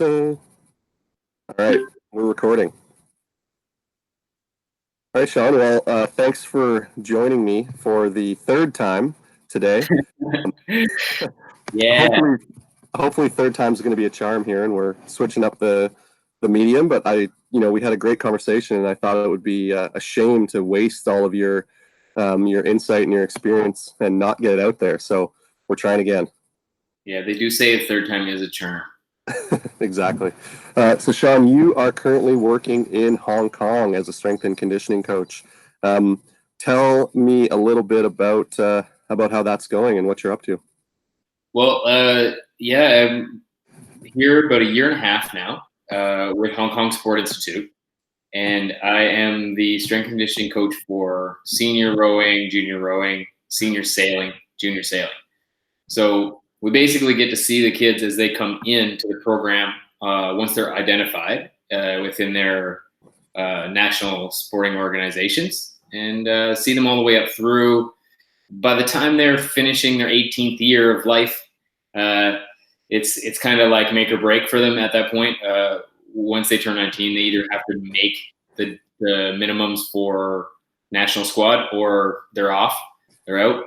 dun. All right, we're recording. All right, Shawn. Well, thanks for joining me for the third time today. Yeah. Hopefully, third time's going to be a charm here, and we're switching up the medium. But we had a great conversation, and I thought it would be a shame to waste all of your insight and your experience and not get it out there. So we're trying again. Yeah, they do say a third time is a charm. Exactly. So, Shawn, you are currently working in Hong Kong as a strength and conditioning coach. Tell me a little bit about how that's going and what you're up to. Well, I'm here about a year and a half now with Hong Kong Sport Institute, and I am the strength and conditioning coach for senior rowing, senior sailing, junior sailing. So we basically get to see the kids as they come into the program once they're identified within their national sporting organizations, and see them all the way up through. By the time they're finishing their 18th year of life, it's kind of like make or break for them at that point. Once they turn 19, they either have to make the minimums for national squad or they're off, they're out.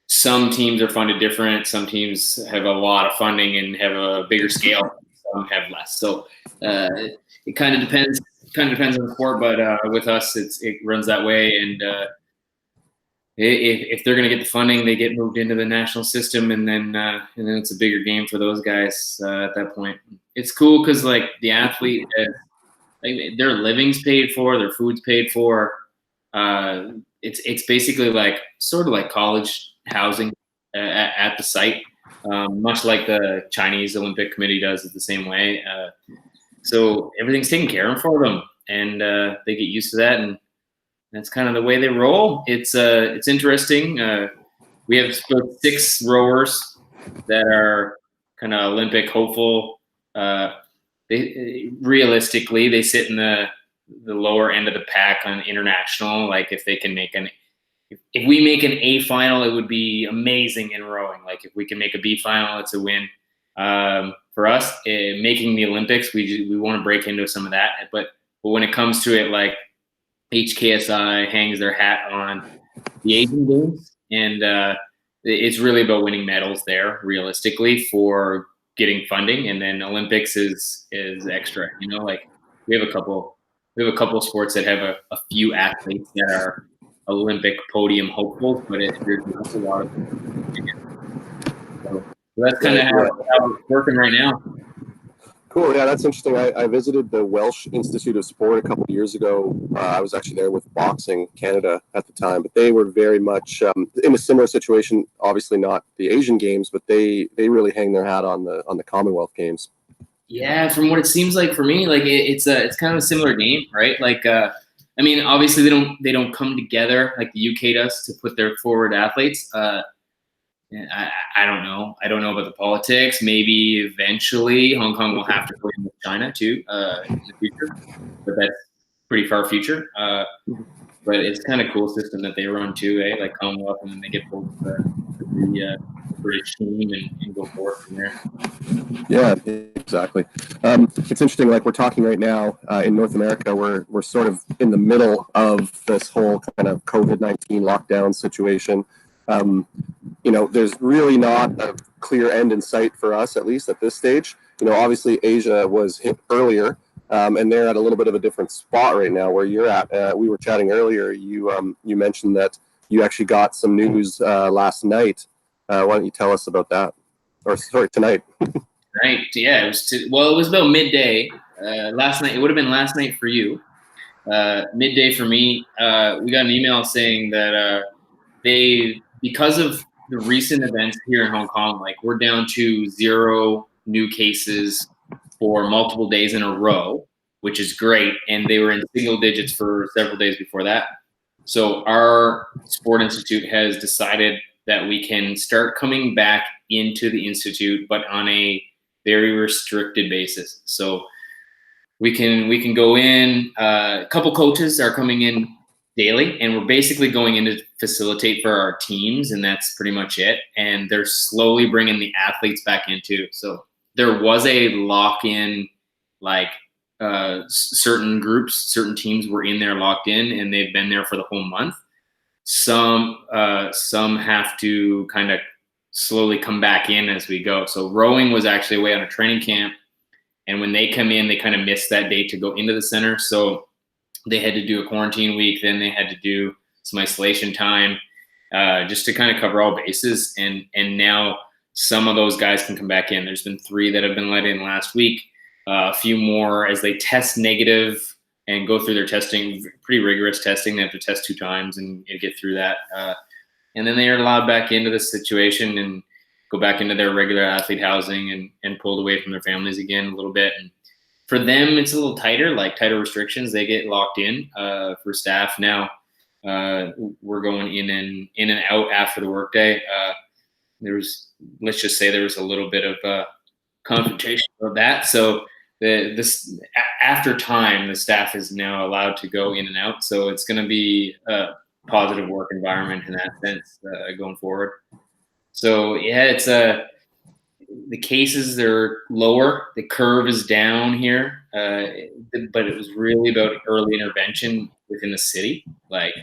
Some teams are funded different. Some teams have a lot of funding and have a bigger scale. Some have less. So it kind of depends. Kind of depends on the sport, but with us, it runs that way. And if they're going to get the funding, they get moved into the national system, and then it's a bigger game for those guys at that point. It's cool because like the athlete, their living's paid for, their food's paid for. It's basically like sort of like college housing at the site, much like the Chinese Olympic Committee does it the same way. So everything's taken care of for them, and they get used to that, and that's kind of the way they roll. It's interesting. We have 6 rowers that are kind of Olympic hopeful. Realistically, they sit in the lower end of the pack on international. Like if they can make if we make an A final, it would be amazing in rowing. Like if we can make a B final, it's a win. For us, making the Olympics, we want to break into some of that. But when it comes to it, like HKSI hangs their hat on the Asian Games, and it's really about winning medals there, realistically, for getting funding. And then Olympics is extra. Like we have a couple of sports that have a few athletes that are Olympic podium hopefuls, but there's not a lot of them. So that's kind of how it's working right now. Cool. Yeah, that's interesting. I visited the Welsh Institute of Sport a couple of years ago. I was actually there with Boxing Canada at the time, but they were very much in a similar situation. Obviously not the Asian Games, but they really hang their hat on the Commonwealth Games. Yeah, from what it seems like for me, like it's kind of a similar game, right? Like I mean, obviously they don't come together like the UK does to put their forward athletes. I don't know. I don't know about the politics. Maybe eventually Hong Kong will have to play with China too in the future, but that's pretty far future. But it's kind of cool system that they run too, like Commonwealth, and then they get both the British team and go forward from there. Yeah, exactly. It's interesting. Like we're talking right now in North America, we're sort of in the middle of this whole kind of COVID-19 lockdown situation. There's really not a clear end in sight for us, at least at this stage. Obviously Asia was hit earlier, and they're at a little bit of a different spot right now where you're at. We were chatting earlier. You mentioned that you actually got some news last night. Why don't you tell us about that? Or sorry, tonight. Right. Yeah. It was about midday last night. It would have been last night for you. Midday for me. We got an email saying that because of the recent events here in Hong Kong, like we're down to 0 new cases for multiple days in a row, which is great. And they were in single digits for several days before that. So our Sport Institute has decided that we can start coming back into the Institute, but on a very restricted basis. So we can go in. A couple coaches are coming in daily, and we're basically going in to facilitate for our teams, and that's pretty much it. And they're slowly bringing the athletes back in too. So there was a lock-in, like certain groups, certain teams were in there locked in, and they've been there for the whole month. Some have to kind of slowly come back in as we go. So rowing was actually away on a training camp, and when they come in, they kind of miss that day to go into the center. So they had to do a quarantine week. Then they had to do some isolation time, just to kind of cover all bases. And now some of those guys can come back in. There's been 3 that have been let in last week. A few more as they test negative and go through their testing, pretty rigorous testing. They have to test 2 times and get through that. And then they are allowed back into the situation and go back into their regular athlete housing and pulled away from their families again a little bit. And for them, it's a little tighter, like tighter restrictions. They get locked in. For staff now, we're going in and out after the workday. Let's just say there was a little bit of confrontation of that. So this after time, the staff is now allowed to go in and out. So it's going to be a positive work environment in that sense going forward. So yeah, it's the cases are lower. The curve is down here, but it was really about early intervention within the city. Like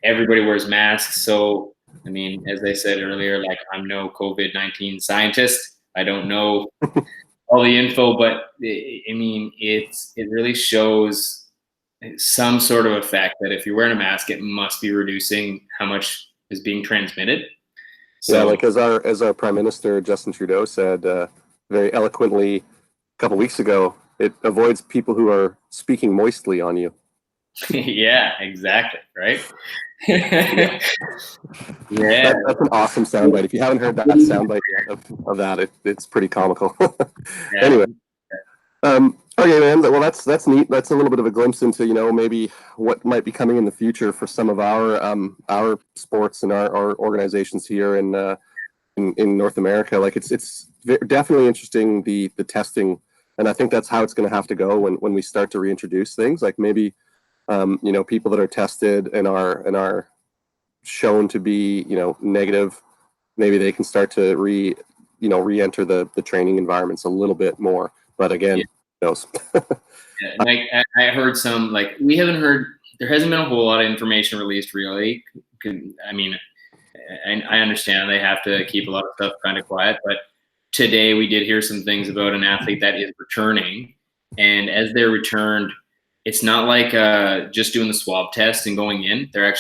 everybody wears masks. So, I mean, as I said earlier, like I'm no COVID-19 scientist. I don't know all the info, but I mean, it really shows some sort of effect that if you're wearing a mask, it must be reducing how much is being transmitted. So, yeah, like as our Prime Minister Justin Trudeau said very eloquently a couple weeks ago, it avoids people who are speaking moistly on you. Yeah, exactly. Right. Yeah, that's an awesome soundbite. If you haven't heard that soundbite yet of that, it's pretty comical. Yeah. Anyway, okay, man. Well, that's neat. That's a little bit of a glimpse into maybe what might be coming in the future for some of our sports and our organizations here in North America. Like it's definitely interesting the testing, and I think that's how it's going to have to go when we start to reintroduce things. Like maybe people that are tested and are shown to be negative, maybe they can start to re-enter the training environments a little bit more. But again, yeah. Who knows? Yeah, like I heard some, like we haven't heard, there hasn't been a whole lot of information released really. I mean, I understand they have to keep a lot of stuff kind of quiet, but today we did hear some things about an athlete that is returning, and as they're returned, it's not like just doing the swab test and going in. They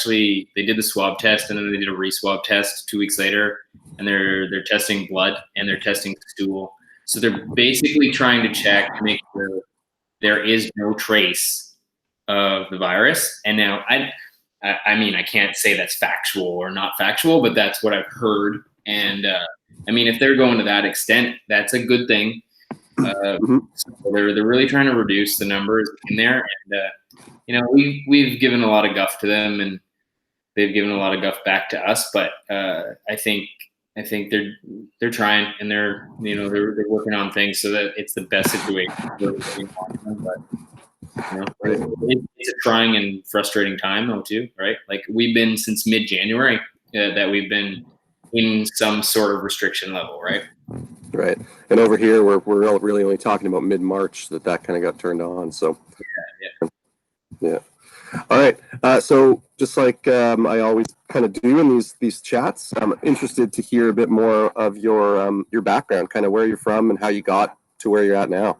did the swab test and then they did a re-swab test 2 weeks later, and they're testing blood and they're testing stool. So they're basically trying to check to make sure there is no trace of the virus. And now I mean, I can't say that's factual or not factual, but that's what I've heard. And I mean, if they're going to that extent, that's a good thing. So they're really trying to reduce the numbers in there, and we've given a lot of guff to them, and they've given a lot of guff back to us. But I think they're trying, and they're working on things so that it's the best situation. But it's a trying and frustrating time though too, right? Like we've been since mid-January that we've been in some sort of restriction level, right? Right. And over here, we're really only talking about mid-March that kind of got turned on. So, yeah. All right. So just like I always kind of do in these chats, I'm interested to hear a bit more of your background, kind of where you're from and how you got to where you're at now.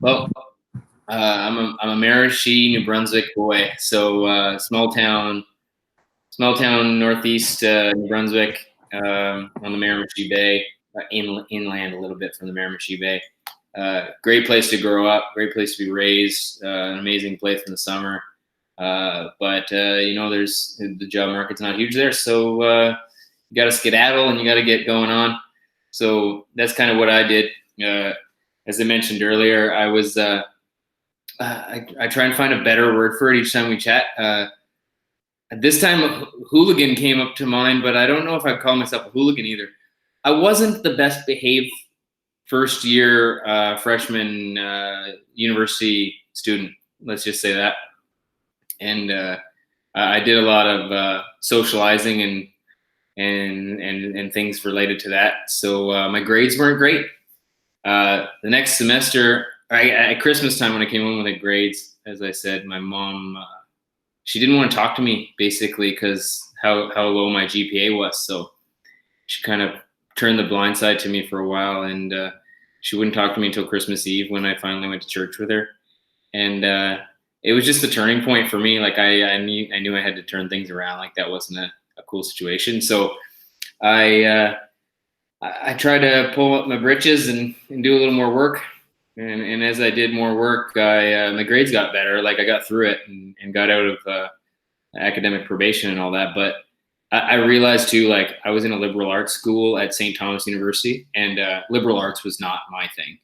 Well, I'm a Miramichi, New Brunswick boy. So small town northeast New Brunswick on the Miramichi Bay. Inland a little bit from the Miramichi Bay. Great place to grow up, great place to be raised, an amazing place in the summer. But there's the job market's not huge there, so you got to skedaddle and you got to get going on. So that's kind of what I did. As I mentioned earlier, I was I try and find a better word for it each time we chat. At this time, hooligan came up to mind, but I don't know if I'd call myself a hooligan either. I wasn't the best behaved first year freshman university student. Let's just say that. And I did a lot of socializing and things related to that. So my grades weren't great. The next semester, at Christmas time when I came home with the grades, as I said, my mom, she didn't want to talk to me basically because how low my GPA was. So she kind of turned the blind side to me for a while, and she wouldn't talk to me until Christmas Eve when I finally went to church with her. And it was just a turning point for me. Like I knew I had to turn things around. Like that wasn't a cool situation. So I tried to pull up my britches and do a little more work. And as I did more work, my grades got better. Like I got through it and got out of academic probation and all that. But I realized too, like I was in a liberal arts school at St. Thomas University, and liberal arts was not my thing.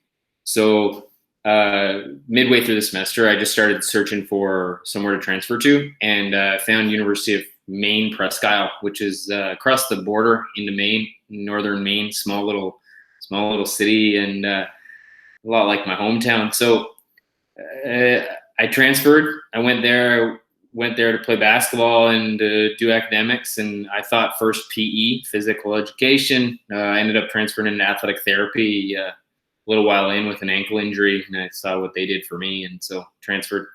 So midway through the semester, I just started searching for somewhere to transfer to, and found University of Maine Presque Isle, which is across the border into Maine, northern Maine, small little city, and a lot like my hometown. So I transferred. I went there to play basketball and do academics, and I thought first PE, physical education. I ended up transferring into athletic therapy a little while in with an ankle injury, and I saw what they did for me, and so transferred.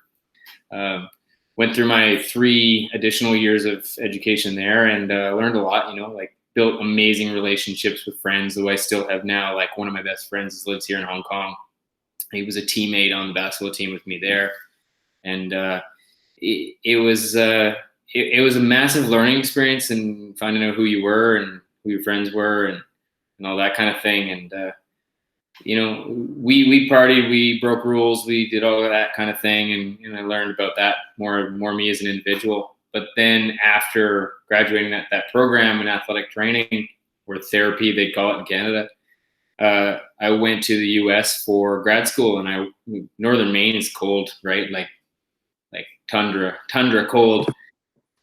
Went through my 3 additional years of education there, and learned a lot. Like built amazing relationships with friends who I still have now. Like one of my best friends lives here in Hong Kong. He was a teammate on the basketball team with me there, and it was a massive learning experience, and finding out who you were and who your friends were, and all that kind of thing. And we partied, we broke rules, we did all of that kind of thing, and I learned about that more me as an individual. But then after graduating that program in athletic training, or therapy they call it in Canada, I went to the U.S. for grad school, and northern Maine is cold, right? Like tundra cold.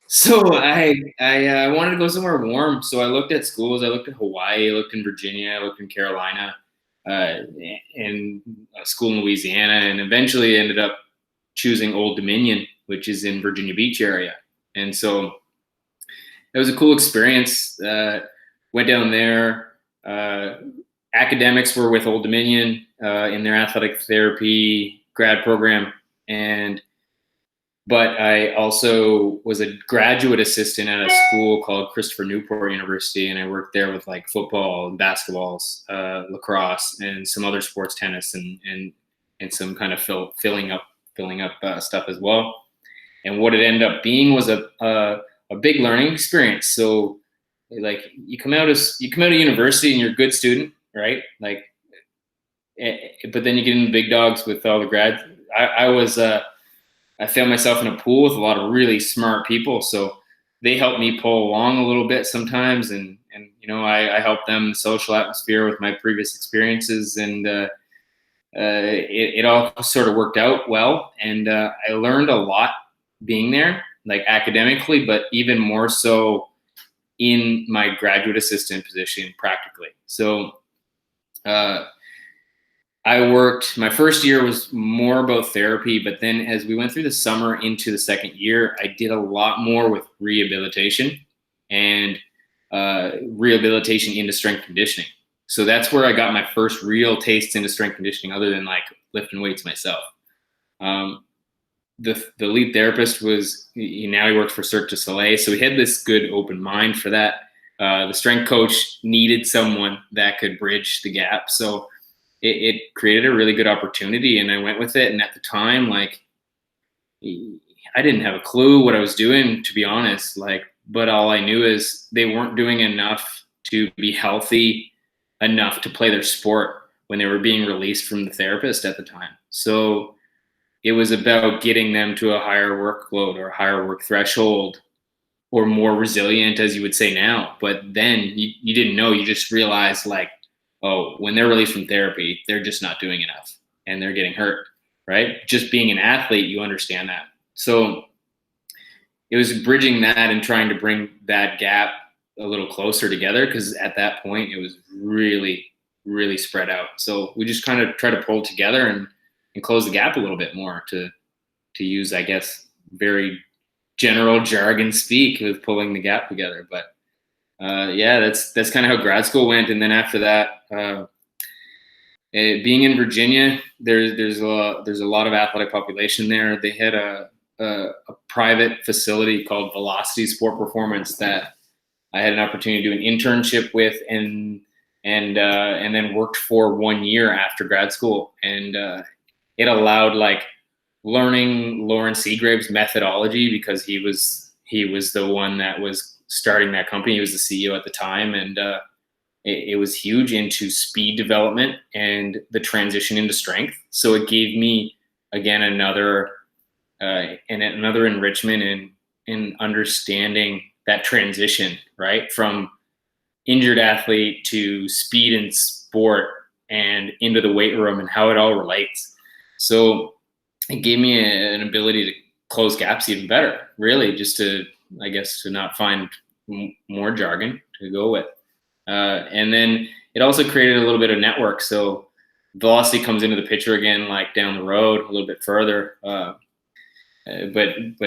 So I wanted to go somewhere warm. So I looked at schools. I looked at Hawaii. I looked in Virginia. I looked in Carolina, and a school in Louisiana, and eventually ended up choosing Old Dominion, which is in Virginia Beach area. And so it was a cool experience. Went down there. Academics were with Old Dominion in their athletic therapy grad program, but I also was a graduate assistant at a school called Christopher Newport University, and I worked there with like football and basketballs, lacrosse, and some other sports, tennis, and some kind of filling up stuff as well. And what it ended up being was a big learning experience. So like you come out of university and you're a good student, right? Like, but then you get in the big dogs with all the grads. I found myself in a pool with a lot of really smart people, so they helped me pull along a little bit sometimes, and I helped them in the social atmosphere with my previous experiences, and it all sort of worked out well, and I learned a lot being there, like academically, but even more so in my graduate assistant position practically. So my first year was more about therapy, but then as we went through the summer into the second year, I did a lot more with rehabilitation and rehabilitation into strength conditioning. So that's where I got my first real taste into strength conditioning, other than like lifting weights myself. The lead therapist now he works for Cirque du Soleil, so he had this good open mind for that. The strength coach needed someone that could bridge the gap, so it created a really good opportunity, and I went with it. And at the time, like, I didn't have a clue what I was doing, to be honest. Like, but all I knew is they weren't doing enough to be healthy enough to play their sport when they were being released from the therapist at the time. So it was about getting them to a higher workload or a higher work threshold, or more resilient, as you would say now. But then you didn't know. You just realized, like, oh, when they're released from therapy, they're just not doing enough and they're getting hurt, right? Just being an athlete, you understand that. So it was bridging that and trying to bring that gap a little closer together, because at that point it was really, really spread out. So we just kind of try to pull together and close the gap a little bit more, to use, I guess, very general jargon speak with pulling the gap together. But yeah, that's kind of how grad school went. And then after that, being in Virginia, there's a lot of athletic population there. They had a private facility called Velocity Sport Performance that I had an opportunity to do an internship with, and then worked for 1 year after grad school, and it allowed like learning Lauren Seagrave's methodology, because he was the one that was starting that company. He was the CEO at the time, and it was huge into speed development and the transition into strength. So it gave me again another enrichment in understanding that transition, right, from injured athlete to speed and sport and into the weight room and how it all relates. So it gave me an ability to close gaps even better, really, just to, I guess, to not find more jargon to go with. And then it also created a little bit of network. So Velocity comes into the picture again, like down the road a little bit further, but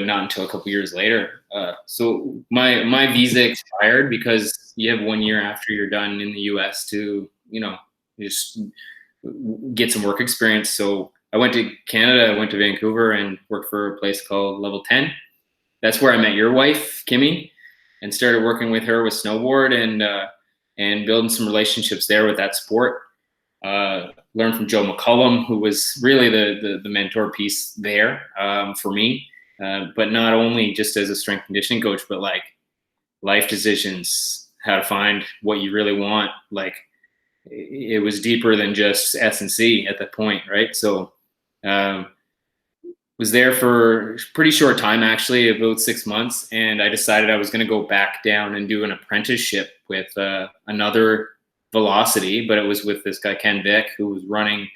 not until a couple years later. So my visa expired because you have 1 year after you're done in the US to, just get some work experience. So I went to Canada, I went to Vancouver and worked for a place called Level 10. That's where I met your wife, Kimmy, and started working with her with snowboard and building some relationships there with that sport. Learned from Joe McCullum, who was really the mentor piece there for me. But not only just as a strength conditioning coach, but like life decisions, how to find what you really want. Like it was deeper than just S&C at that point, right? So was there for a pretty short time, actually, about 6 months. And I decided I was going to go back down and do an apprenticeship with another Velocity, but it was with this guy, Ken Vick, who was running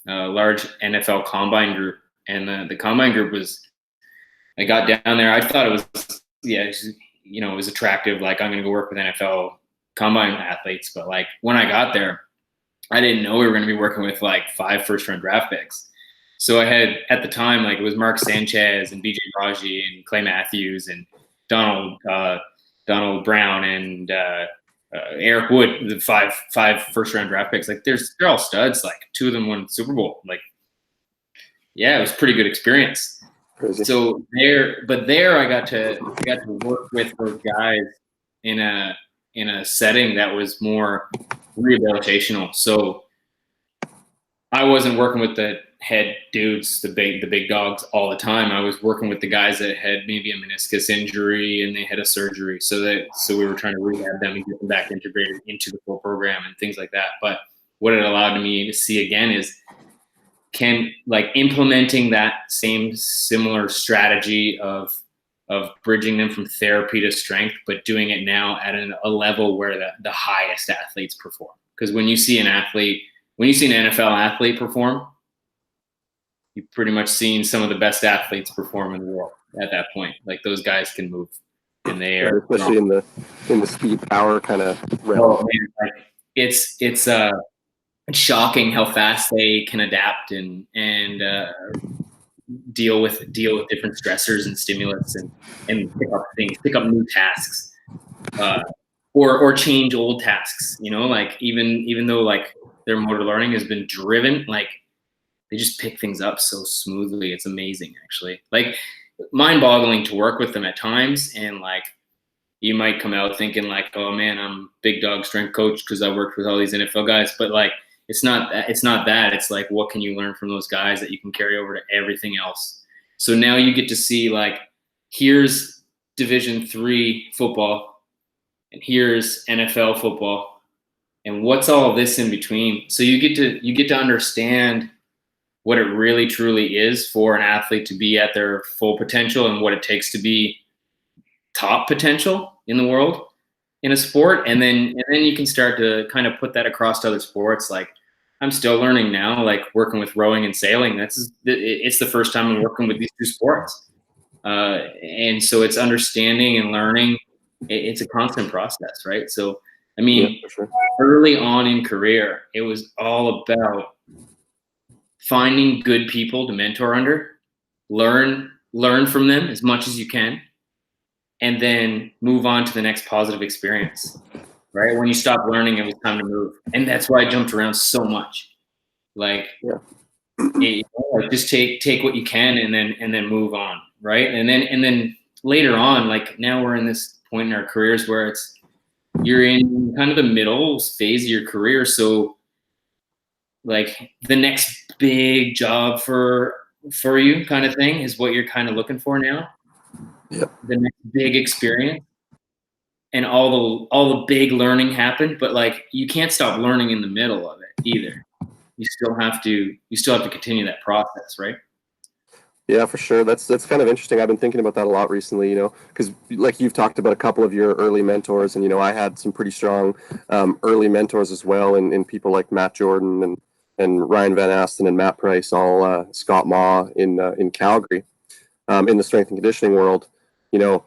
a large NFL combine group. And the combine group was, I got down there, I thought it was, it was attractive. Like, I'm going to go work with NFL combine athletes. But like when I got there, I didn't know we were going to be working with like 5 first-round draft picks. So I had, at the time, like it was Mark Sanchez and BJ Raji and Clay Matthews and Donald Brown and Eric Wood, the five first-round draft picks. Like they're all studs. Like 2 of them won the Super Bowl. Like, yeah, it was a pretty good experience. Crazy. So there I got to work with those guys in a setting that was more rehabilitational. So I wasn't working with the head dudes, the big dogs all the time. I was working with the guys that had maybe a meniscus injury and they had a surgery. So we were trying to rehab them and get them back integrated into the full program and things like that. But what it allowed me to see again is implementing that same similar strategy of bridging them from therapy to strength, but doing it now at a level where the highest athletes perform. Because when you see an NFL athlete perform, you've pretty much seen some of the best athletes perform in the world at that point. Like those guys can move, and they are especially in the speed power kind of realm. It's shocking how fast they can adapt and deal with different stressors and stimulants and pick up new tasks, or change old tasks. Like even though like their motor learning has been driven, like they just pick things up so smoothly. It's amazing, actually. Like mind-boggling to work with them at times, and like you might come out thinking like, oh man, I'm big dog strength coach because I worked with all these NFL guys, but like it's not that. It's like, what can you learn from those guys that you can carry over to everything else? So now you get to see like, here's Division III football, and here's NFL football, and what's all this in between. So you get to understand what it really truly is for an athlete to be at their full potential and what it takes to be top potential in the world in a sport. And then you can start to kind of put that across to other sports. Like I'm still learning now, like working with rowing and sailing. It's the first time I'm working with these 2 sports. And so it's understanding and learning. It's a constant process, right? So, I mean, yeah, for sure. Early on in career, it was all about finding good people to mentor under, learn from them as much as you can, and then move on to the next positive experience, right? When you stop learning, it was time to move. And that's why I jumped around so much. Like, Yeah. like just take what you can and then move on, right? And then later on, like now we're in this point in our careers where you're in kind of the middle phase of your career, so like the next big job for you kind of thing is what you're kind of looking for now. Yeah. The next big experience, and all the big learning happened, but like you can't stop learning in the middle of it either. You still have to continue that process, right? Yeah, for sure. That's kind of interesting. I've been thinking about that a lot recently, because like you've talked about a couple of your early mentors, and I had some pretty strong early mentors as well, and people like Matt Jordan and Ryan Van Asten and Matt Price, all Scott Maw in Calgary, in the strength and conditioning world, you know.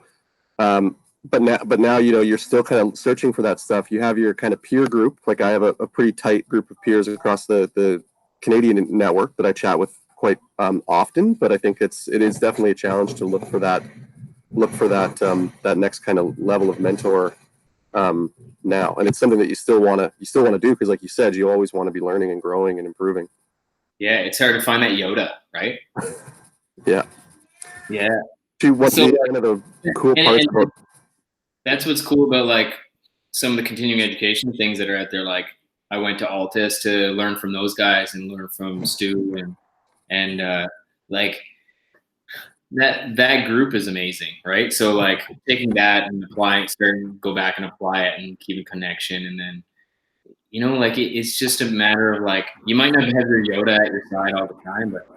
But now you're still kind of searching for that stuff. You have your kind of peer group. Like I have a pretty tight group of peers across the Canadian network that I chat with quite often. But I think it is definitely a challenge to look for that next kind of level of mentor now, and it's something that you still want to do, because like you said, you always want to be learning and growing and improving. Yeah, it's hard to find that Yoda, right? Yeah. Yeah. What's So one of the cool parts about? that's what's cool about like some of the continuing education things that are out there. Like I went to Altus to learn from those guys and learn from Stu and like that group is amazing, right? So like taking that and applying, starting to go back and apply it and keep a connection, and then like it's just a matter of like you might not have your Yoda at your side all the time, but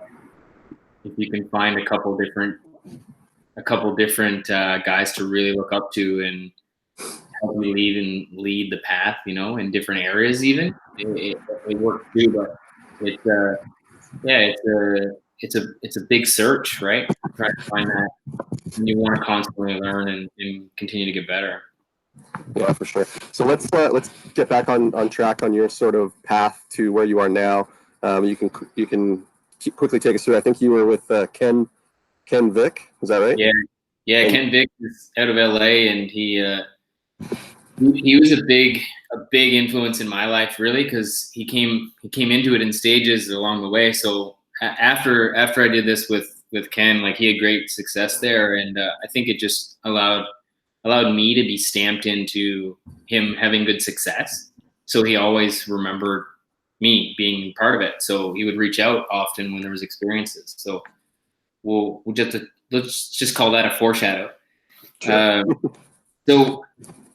if you can find a couple different guys to really look up to and help me lead the path, in different areas, even it works too. But it's yeah, it's a big search, right? Trying to find that, and you want to constantly learn and continue to get better. Yeah, for sure. So let's get back on track on your sort of path to where you are now. You can quickly take us through. I think you were with Ken Vick. Is that right? Yeah. Ken Vick is out of LA, and he was a big influence in my life, really, because he came into it in stages along the way. So after I did this with Ken, like he had great success there, and I think it just allowed me to be stamped into him having good success. So he always remembered me being part of it. So he would reach out often when there was experiences. So let's just call that a foreshadow. Sure. So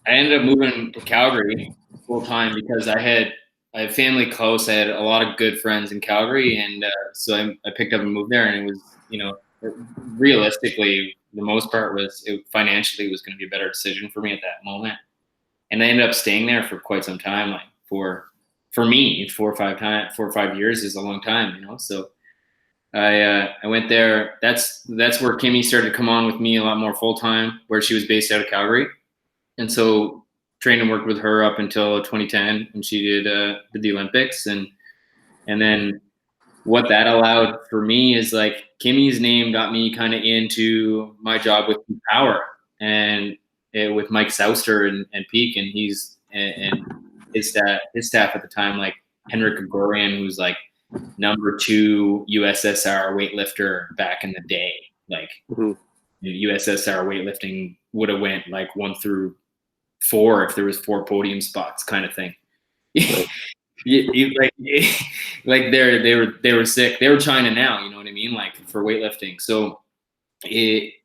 I ended up moving to Calgary full time because I had family close. I had a lot of good friends in Calgary, and so I picked up and moved there. And it was, realistically, the most part was financially was going to be a better decision for me at that moment. And I ended up staying there for quite some time. Like for me, 4 or 5 years is a long time, So I went there. That's where Kimmy started to come on with me a lot more full time, where she was based out of Calgary. And so trained and worked with her up until 2010 when she did the Olympics, and then what that allowed for me is like Kimmy's name got me kind of into my job with Power and with Mike Souster and Peak, and and his staff at the time, like Henrik Gregorian, who's like number 2 USSR weightlifter back in the day, like USSR weightlifting would have went like 1 through 4 if there was 4 podium spots, kind of thing. Like they were sick. They were China now, you know what I mean? Like for weightlifting. So it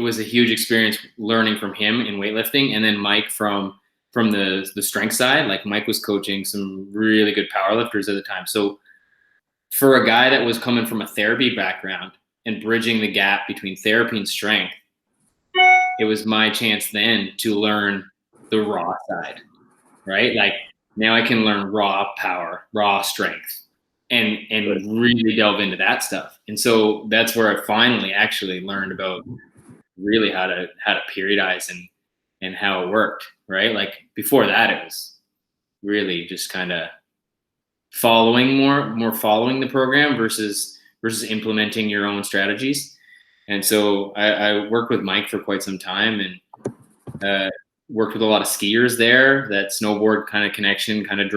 was a huge experience learning from him in weightlifting, and then Mike from the strength side. Like Mike was coaching some really good powerlifters at the time. So for a guy that was coming from a therapy background and bridging the gap between therapy and strength, it was my chance then to learn the raw side, right? Like now I can learn raw power, raw strength, and really delve into that stuff. And so that's where I finally actually learned about really how to periodize and how it worked, right? Like before that, it was really just kind of following the program versus implementing your own strategies. And so I worked with Mike for quite some time, and worked with a lot of skiers there. That snowboard kind of connection kind of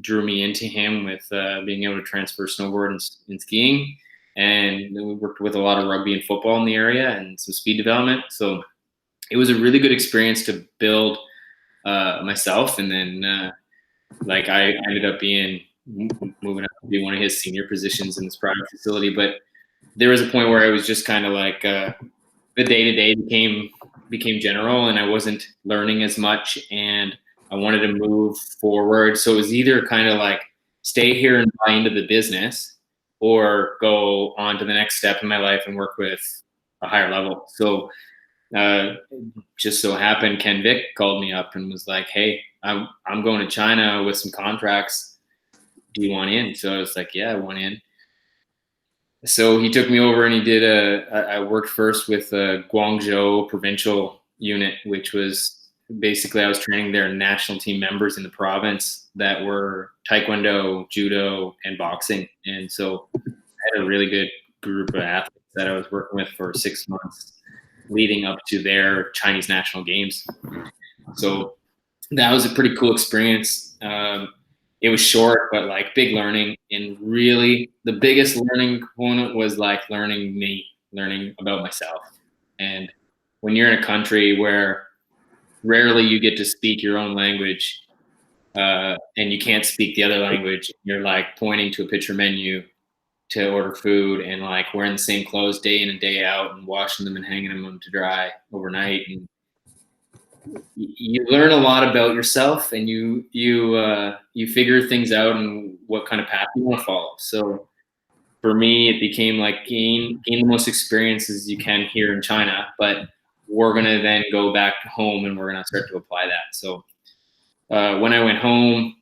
drew me into him with being able to transfer snowboard and skiing. And we worked with a lot of rugby and football in the area and some speed development. So it was a really good experience to build myself. And then like I ended up moving up to be one of his senior positions in this private facility. But there was a point where I was just kind of like the day-to-day became general, and I wasn't learning as much, and I wanted to move forward. So it was either kind of like stay here and buy into the business, or go on to the next step in my life and work with a higher level. So just so happened Ken Vick called me up and was like, hey, I'm going to China with some contracts. Do you want in? So I was like, yeah, I want in. So he took me over and he did I worked first with a Guangzhou provincial unit, which was basically I was training their national team members in the province that were Taekwondo, Judo, and boxing. And so I had a really good group of athletes that I was working with for 6 months leading up to their Chinese national games. So that was a pretty cool experience. It was short, but like big learning. And really the biggest learning component was like learning about myself. And when you're in a country where rarely you get to speak your own language, and you can't speak the other language, you're like pointing to a picture menu to order food and like wearing the same clothes day in and day out and washing them and hanging them to dry overnight. And you learn a lot about yourself, and you figure things out and what kind of path you want to follow. So for me, it became like gain the most experiences you can here in China, but we're going to then go back home and we're going to start to apply that. So when I went home,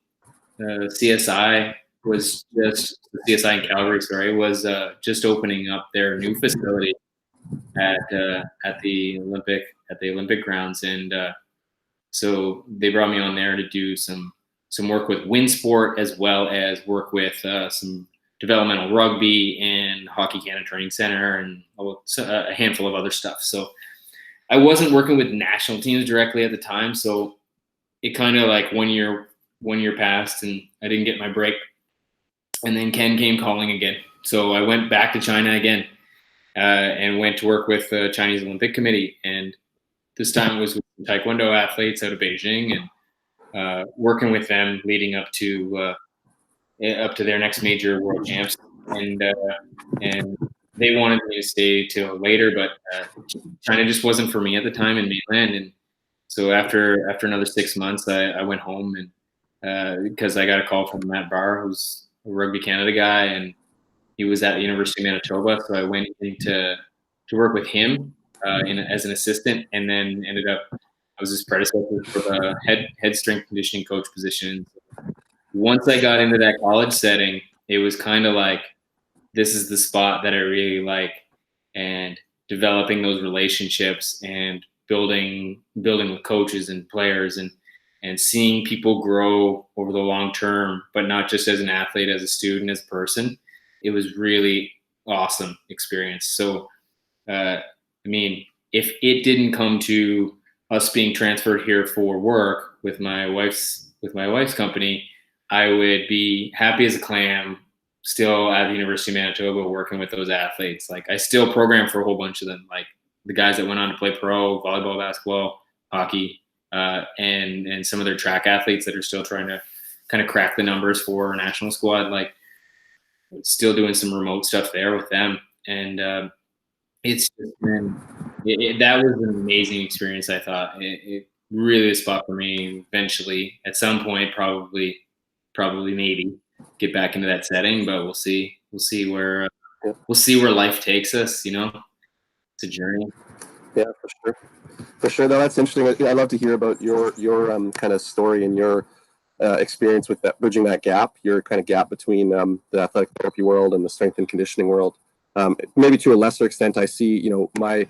CSI was just CSI in Calgary, sorry, was just opening up their new facility at the Olympic grounds, and so they brought me on there to do some work with wind sport, as well as work with some developmental rugby and Hockey Canada Training Center and a handful of other stuff. So I wasn't working with national teams directly at the time, so it kind of like one year passed and I didn't get my break. And then Ken came calling again. So I went back to China again and went to work with the Chinese Olympic Committee. And this time it was with Taekwondo athletes out of Beijing, and working with them leading up to their next major world champs. And they wanted me to stay till later, but China just wasn't for me at the time in mainland. And so after another 6 months, I went home, and because I got a call from Matt Barr, who's a Rugby Canada guy, and he was at the University of Manitoba. So I went in to work with him as an assistant, and then ended up I was his predecessor for the head strength conditioning coach position. Once I got into that college setting, it was kind of like, this is the spot that I really like, and developing those relationships and building with coaches and players, and seeing people grow over the long term, but not just as an athlete, as a student, as a person. It was really awesome experience. So, I mean, if it didn't come to us being transferred here for work with my wife's company, I would be happy as a clam still at the University of Manitoba working with those athletes. Like, I still program for a whole bunch of them, like the guys that went on to play pro, volleyball, basketball, hockey, and some of their track athletes that are still trying to kind of crack the numbers for a national squad, like still doing some remote stuff there with them. And it's just been, that was an amazing experience. I thought it really is a spot for me eventually at some point, probably maybe get back into that setting, but we'll see where life takes us. It's a journey. Yeah, for sure. No, that's interesting. I love to hear about your kind of story and your experience with that, bridging that gap, your kind of gap between the athletic therapy world and the strength and conditioning world. Maybe to a lesser extent, I see, my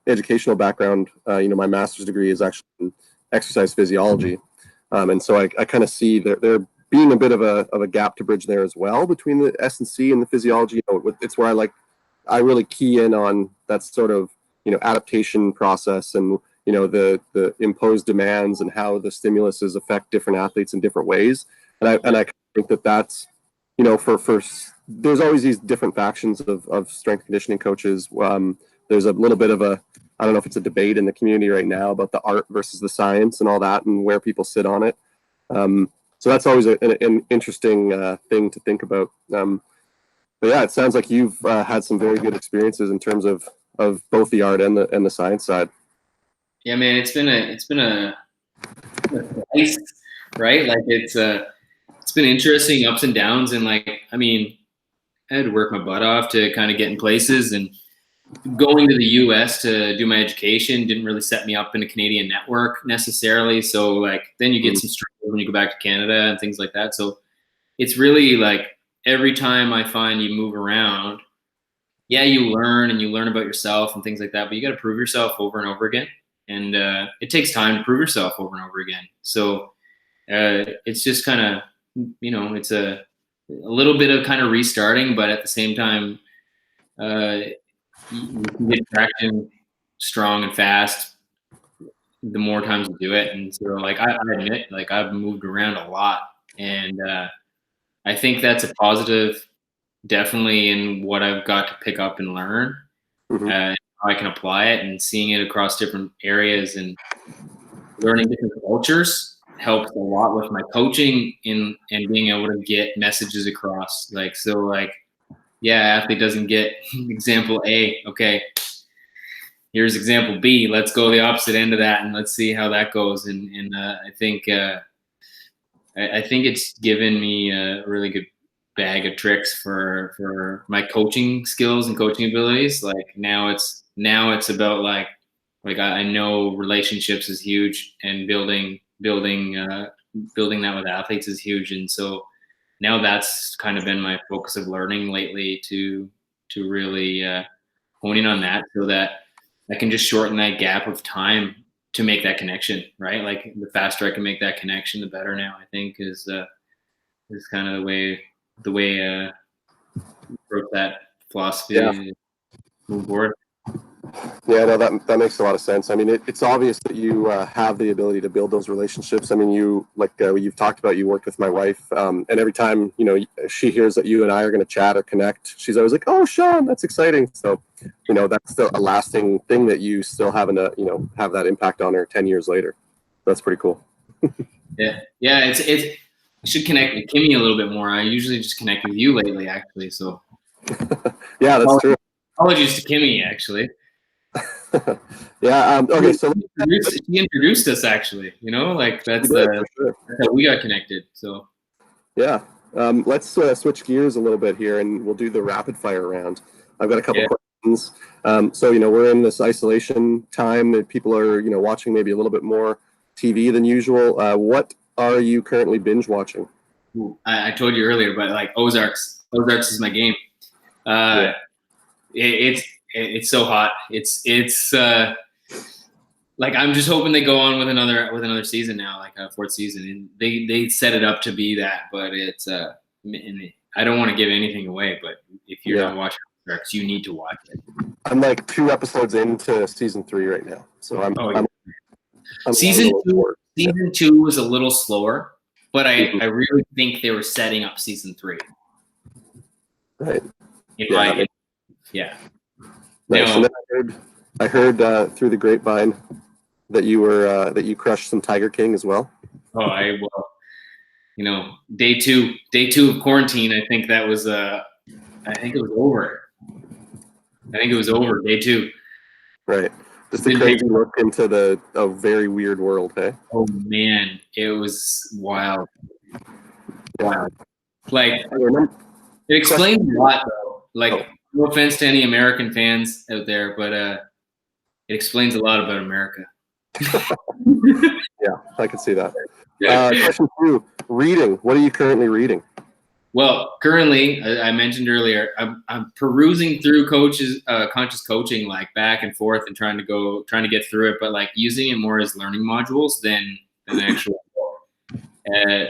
educational background, my master's degree is actually in exercise physiology. And so I kind of see there being a bit of a gap to bridge there as well between the S&C and the physiology. It's where I really key in on that sort of, adaptation process, and, the imposed demands and how the stimuluses affect different athletes in different ways. And I think that that's, for there's always these different factions of strength conditioning coaches. There's a little bit of I don't know if it's a debate in the community right now about the art versus the science and all that, and where people sit on it. So that's always an interesting thing to think about. But yeah, it sounds like you've had some very good experiences in terms of both the art and the science side. Yeah, man, it's been a nice, right? Like it's been interesting ups and downs, and like, I mean, I had to work my butt off to kind of get in places, and going to the US to do my education didn't really set me up in a Canadian network necessarily. So like, then you get some struggles when you go back to Canada and things like that. So it's really like every time I find you move around, yeah, you learn and you learn about yourself and things like that, but you got to prove yourself over and over again. And it takes time to prove yourself over and over again. So it's just kind of, it's a little bit of kind of restarting, but at the same time, you can get traction strong and fast the more times you do it. And so like, I admit, like I've moved around a lot, and I think that's a positive, definitely, in what I've got to pick up and learn. How I can apply it, and seeing it across different areas and learning different cultures helps a lot with my coaching and being able to get messages across. Like, so like, yeah, athlete doesn't get example A. Okay, here's example B. Let's go the opposite end of that, and let's see how that goes. And I think it's given me a really good bag of tricks for my coaching skills and coaching abilities. Like now it's about like I know relationships is huge, and building that with athletes is huge. And so now that's kind of been my focus of learning lately, to really hone in on that, so that I can just shorten that gap of time to make that connection, right? Like the faster I can make that connection, the better. Now I think is kind of the way wrote that philosophy. Yeah. Move forward. Yeah, no, that makes a lot of sense. I mean, it's obvious that you have the ability to build those relationships. I mean, you've talked about, you worked with my wife, and every time she hears that you and I are going to chat or connect, she's always like, "Oh, Shawn, that's exciting." So, that's still a lasting thing that you still having to have that impact on her 10 years later. That's pretty cool. Yeah. It's I should connect with Kimmy a little bit more. I usually just connect with you lately, actually. So yeah, that's true. Apologies to Kimmy, actually. Yeah. Okay. So she introduced us, actually. Like that's sure. That's how we got connected. So yeah. Let's switch gears a little bit here, and we'll do the rapid fire round. I've got a couple questions. So we're in this isolation time that people are watching maybe a little bit more TV than usual. What are you currently binge watching? I told you earlier, but like Ozarks is my game. It's so hot. It's like I'm just hoping they go on with another season now, like a fourth season, and they set it up to be that. But it's I don't want to give anything away, but if you're not watching Ozarks, you need to watch it. I'm like 2 episodes into season 3 right now, so I'm season 2. Season 2 was a little slower, but I really think they were setting up season 3. Right. Yeah. Nice. And then I heard through the grapevine that you crushed some Tiger King as well. Oh, day two of quarantine. I think that was I think it was over. Day 2. Right. Just a crazy look into a very weird world, hey? Oh man, it was wild. Wow. Like it explains a lot though. Like no offense to any American fans out there, but it explains a lot about America. Yeah, I can see that. Question 2, reading. What are you currently reading? Well, currently, I mentioned earlier, I'm perusing through conscious coaching, like back and forth, and trying to get through it, but like using it more as learning modules than an actual book.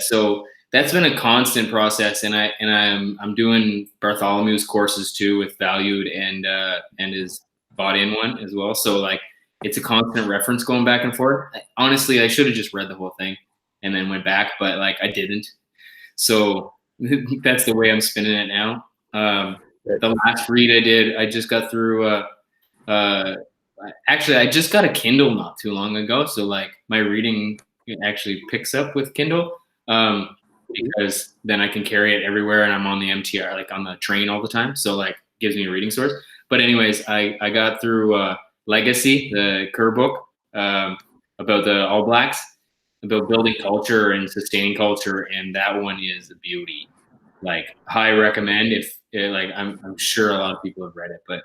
So that's been a constant process, and I'm doing Bartholomew's courses too with Valued and his Bought In one as well. So like it's a constant reference going back and forth. Honestly, I should have just read the whole thing and then went back, but like I didn't. So that's the way I'm spinning it now. The last read I did, I just got through. Actually, I just got a Kindle not too long ago, so like my reading actually picks up with Kindle, because then I can carry it everywhere, and I'm on the MTR, like on the train all the time. So like gives me a reading source. But anyways, I got through Legacy, the Kerr book, about the All Blacks, about building culture and sustaining culture, and that one is a beauty. Like, high recommend. If like, I'm sure a lot of people have read it, but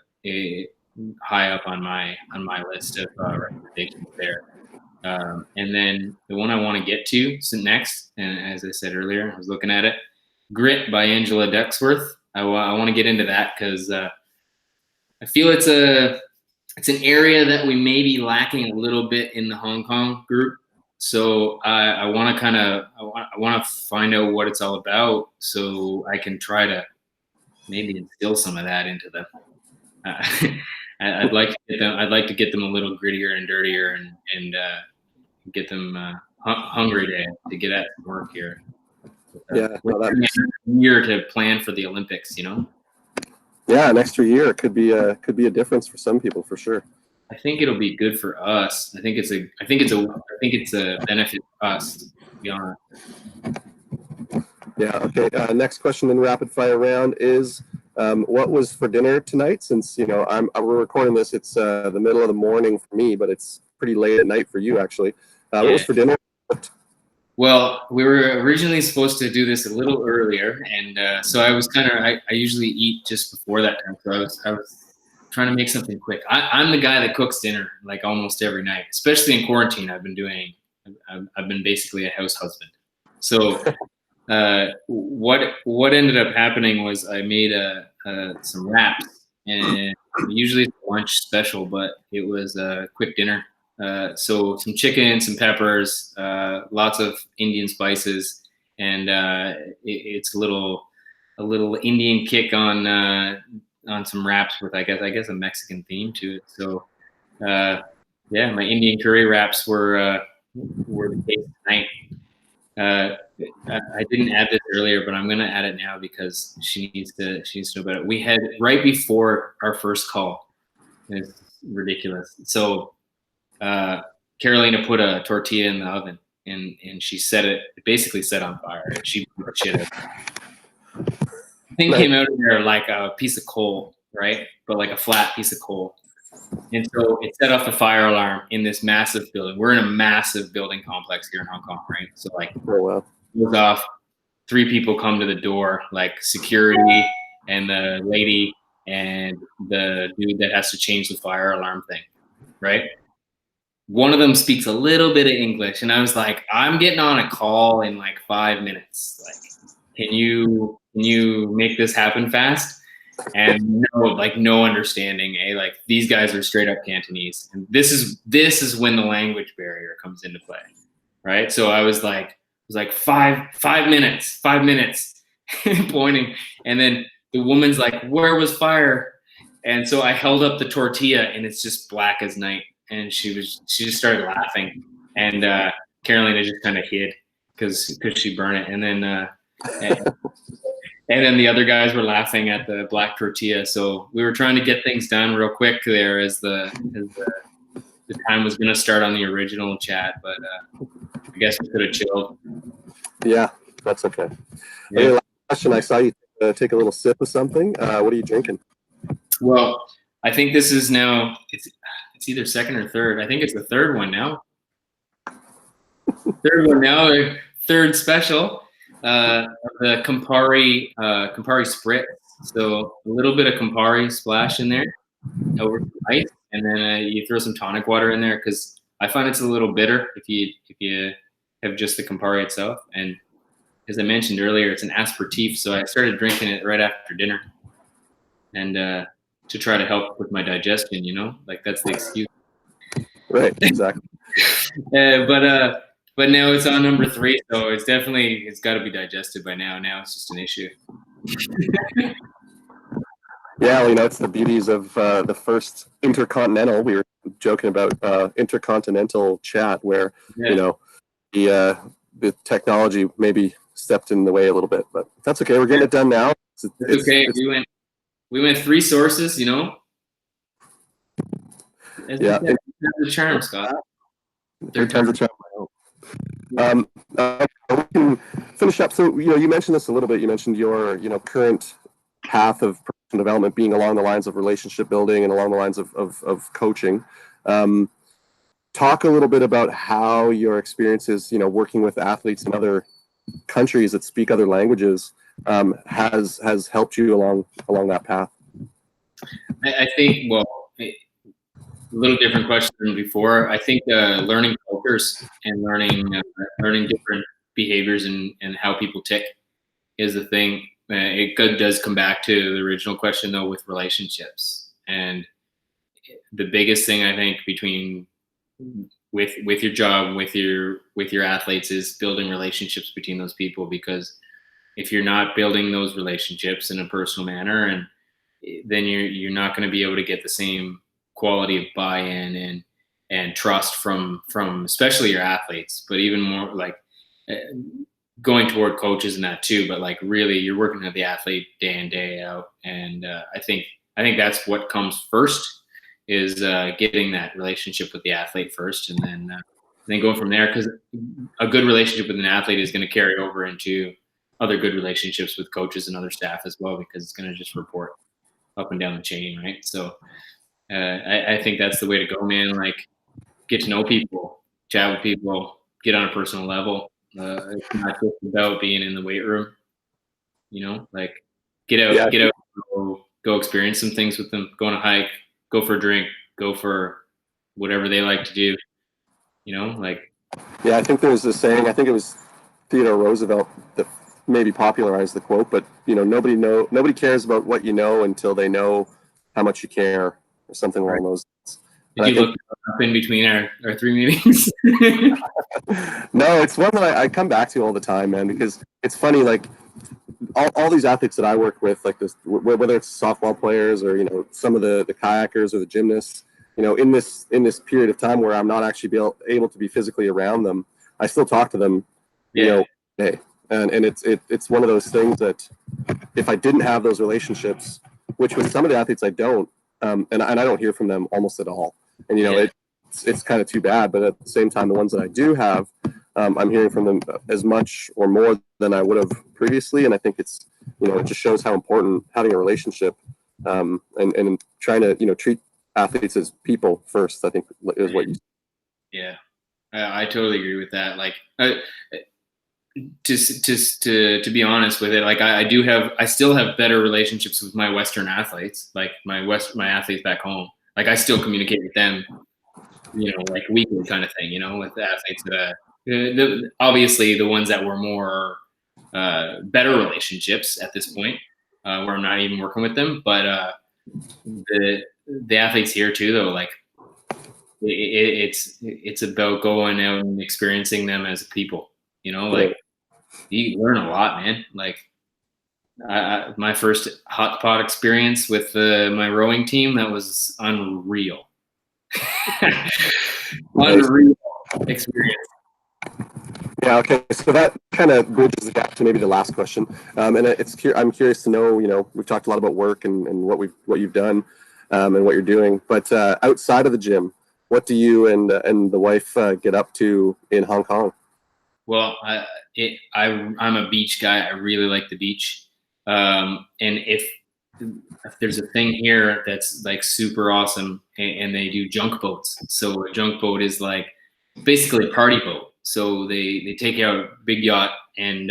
high up on my list of recommendations there. And then the one I want to get to next, and as I said earlier, I was looking at it, Grit by Angela Ducksworth. I want to get into that because I feel it's an area that we may be lacking a little bit in the Hong Kong group. So I want to find out what it's all about, so I can try to maybe instill some of that into them. I'd like to get them a little grittier and dirtier, and get them hungry to get at work here. A year to plan for the Olympics, you know. Yeah, an extra year could be a difference for some people, for sure. I think it'll be good for us. I think it's a benefit for us, to be honest. Yeah. Okay. Next question in rapid fire round is, what was for dinner tonight? Since we're recording this, it's the middle of the morning for me, but it's pretty late at night for you, actually. What was for dinner? Well, we were originally supposed to do this a little earlier, and so I was I usually eat just before that time. So I was trying to make something quick. I'm the guy that cooks dinner like almost every night, especially in quarantine. I've been basically a house husband. So what ended up happening was I made some wraps, and usually it's a lunch special, but it was a quick dinner. So some chicken, some peppers, lots of Indian spices, and it's a little Indian kick on some wraps with I guess a Mexican theme to it. So yeah, my Indian curry wraps were the case tonight. I didn't add this earlier, but I'm gonna add it now because she needs to know about it. We had right before our first call. It's ridiculous. So Carolina put a tortilla in the oven, and she basically set on fire, and she put shit out. The thing came out of there like a piece of coal, right? But like a flat piece of coal. And so it set off the fire alarm in this massive building. We're in a massive building complex here in Hong Kong, right? So like, it goes off. 3 people come to the door, like security and the lady and the dude that has to change the fire alarm thing, right? One of them speaks a little bit of English, and I was like, I'm getting on a call in like 5 minutes. Like, can you make this happen fast? And no understanding, eh? Like, these guys are straight up Cantonese, and this is when the language barrier comes into play, right? So I was like 5 minutes, pointing, and then the woman's like, "Where was fire?" And so I held up the tortilla, and it's just black as night. And she just started laughing, and Carolina just kind of hid because she burned it, and then and then the other guys were laughing at the black tortilla. So we were trying to get things done real quick there as the time was going to start on the original chat, but I guess we could have chilled. Yeah, that's okay. Yeah. Okay, last question. I saw you take a little sip of something. What are you drinking? Well, I think this is now it's either second or third. I think it's the third one now. Third special. The Campari Spritz. So a little bit of Campari splash in there over ice, and then you throw some tonic water in there because I find it's a little bitter if you have just the Campari itself. And as I mentioned earlier, it's an aperitif, so I started drinking it right after dinner, and to try to help with my digestion, like that's the excuse. Right, exactly. But now it's on number 3, so it's got to be digested by now. Now it's just an issue. Yeah, well, it's the beauties of the first intercontinental. We were joking about intercontinental chat where the the technology maybe stepped in the way a little bit, but that's okay. We're getting it done now. It's okay. We went 3 sources, you know. Yeah, the charm, Scott. Third time's a charm. We can finish up. So, you mentioned this a little bit. You mentioned your, current path of professional development being along the lines of relationship building and along the lines of coaching. Talk a little bit about how your experiences, working with athletes in other countries that speak other languages, has helped you along that path. I think, well, a little different question than before. I think learning cultures and learning different behaviors and how people tick is the thing. It does come back to the original question though, with relationships. And the biggest thing I think with your job, with your athletes, is building relationships between those people, because if you're not building those relationships in a personal manner, and then you're not going to be able to get the same quality of buy-in and trust from especially your athletes, but even more like going toward coaches and that too. But like really, you're working with the athlete day in, day out, and I think that's what comes first, is getting that relationship with the athlete first, and then go from there. Because a good relationship with an athlete is going to carry over into other good relationships with coaches and other staff as well, because it's going to just report up and down the chain, right? So I think that's the way to go, man. Like, get to know people, chat with people, get on a personal level. It's not just about being in the weight room, like get out, go experience some things with them, go on a hike, go for a drink, go for whatever they like to do, like. Yeah, I think there's this saying, I think it was Theodore Roosevelt that maybe popularized the quote, but nobody cares about what you know until they know how much you care, or something along those lines. Did you look up in between our 3 meetings? No, it's one that I come back to all the time, man, because it's funny, like all these athletes that I work with, like this, whether it's softball players or, some of the kayakers or the gymnasts, in this period of time where I'm not actually able to be physically around them, I still talk to them, hey, and it's one of those things that if I didn't have those relationships, which with some of the athletes I don't, and I don't hear from them almost at all, and it's kind of too bad. But at the same time, the ones that I do have, I'm hearing from them as much or more than I would have previously, and I think it's it just shows how important having a relationship and trying to treat athletes as people first, I think, is what you. Yeah, I totally agree with that. Like, just to be honest with it, like I still have better relationships with my Western athletes, like my athletes back home. Like, I still communicate with them, like weekly kind of thing, with the athletes that obviously the ones that were more better relationships at this point, where I'm not even working with them, but the athletes here too, though, like it's about going out and experiencing them as people, like you learn a lot, man. Like my first hot pot experience with my rowing team, that was unreal. Unreal experience. Yeah. Okay. So that kind of bridges the gap to maybe the last question, and I'm curious to know. We've talked a lot about work and what you've done, and what you're doing, but outside of the gym, what do you and the wife get up to in Hong Kong? Well, I'm a beach guy. I really like the beach, and if there's a thing here that's like super awesome, and they do junk boats. So a junk boat is like basically a party boat. So they take you out a big yacht, and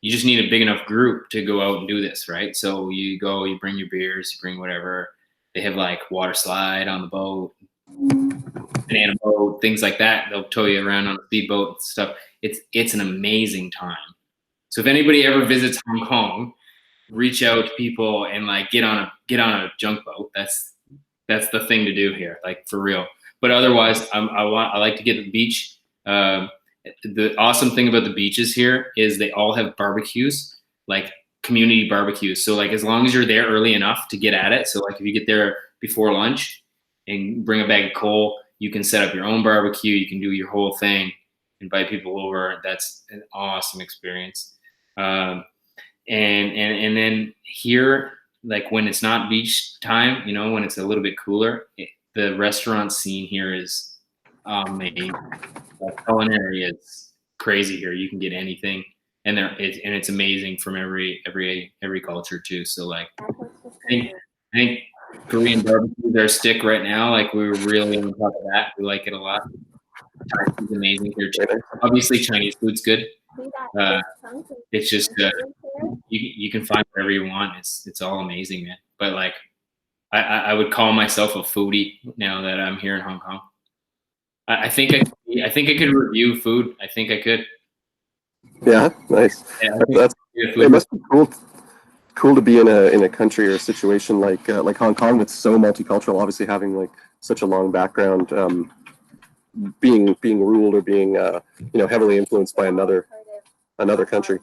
you just need a big enough group to go out and do this, right? So you go, you bring your beers, you bring whatever. They have like water slide on the boat, banana boat, things like that. They'll tow you around on a speedboat and stuff. It's an amazing time. So if anybody ever visits Hong Kong, reach out to people and like get on a junk boat. That's the thing to do here, like for real. But otherwise, I like to get to the beach. The awesome thing about the beaches here is they all have barbecues, like community barbecues. So like as long as you're there early enough to get at it. So like if you get there before lunch and bring a bag of coal, you can set up your own barbecue. You can do your whole thing. invite people over. That's an awesome experience. And then here, like when it's not beach time, you know, when it's a little bit cooler, the restaurant scene here is amazing. Culinary is crazy here. You can get anything, and it's amazing from every culture too. So like, I think Korean barbecue is our stick right now. Like we're really on top of that. We like it a lot. Thai food's amazing here too. Obviously, Chinese food's good. It's just you can find whatever you want. It's all amazing, man. But like, I would call myself a foodie now that I'm here in Hong Kong. I think I think I could review food. I think I could. Yeah, nice. Yeah, It must be cool to be in a country or a situation like Hong Kong that's so multicultural. Obviously, having like such a long background, being ruled or being heavily influenced by another country.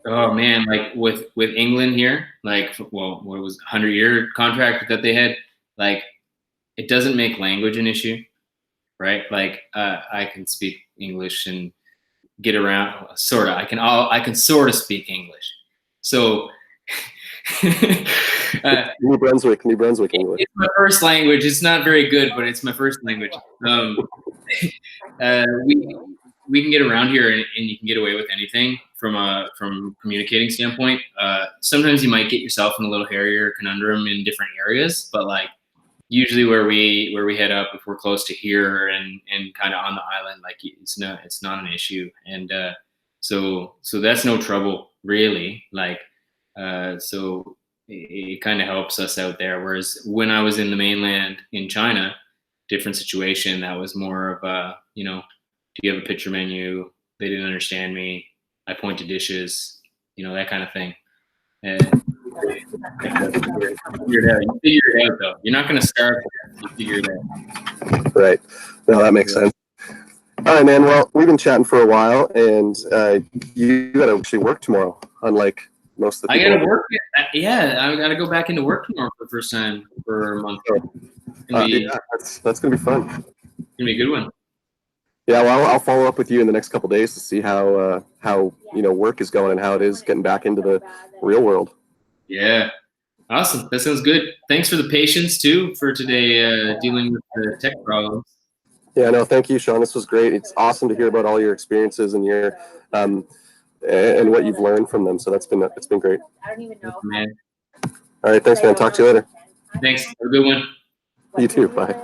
Oh man, like with England here, like well, what was 100-year contract that they had? Like, it doesn't make language an issue, right? Like, I can speak English and get around, sort of. I can sort of speak English, so. New Brunswick English. It's my first language. It's not very good, but it's my first language. We can get around here, and you can get away with anything from communicating standpoint. Sometimes you might get yourself in a little hairier conundrum in different areas, but like usually where we head up, if we're close to here and kind of on the island, like it's not an issue, and so that's no trouble really. Like so it kind of helps us out there. Whereas when I was in the mainland in China, different situation. That was more of a, do you have a picture menu? They didn't understand me. I point to dishes, that kind of thing. And you figure it out though. You're not going to starve. You figure it out. Right. No, that makes sense. All right, man. Well, we've been chatting for a while, and you got to actually work tomorrow, unlike most of the people. I got to work. Yeah, I got to go back into work tomorrow for the first time for a month. Yeah, that's going to be fun. It's going to be a good one. Yeah, well, I'll follow up with you in the next couple of days to see how work is going and how it is getting back into the real world. Yeah, awesome. That sounds good. Thanks for the patience too for today, dealing with the tech problems. Yeah, no, thank you, Shawn. This was great. It's awesome to hear about all your experiences and your and what you've learned from them. So it's been great. Man. All right, thanks, man. Talk to you later. Thanks. Have a good one. You too. Bye.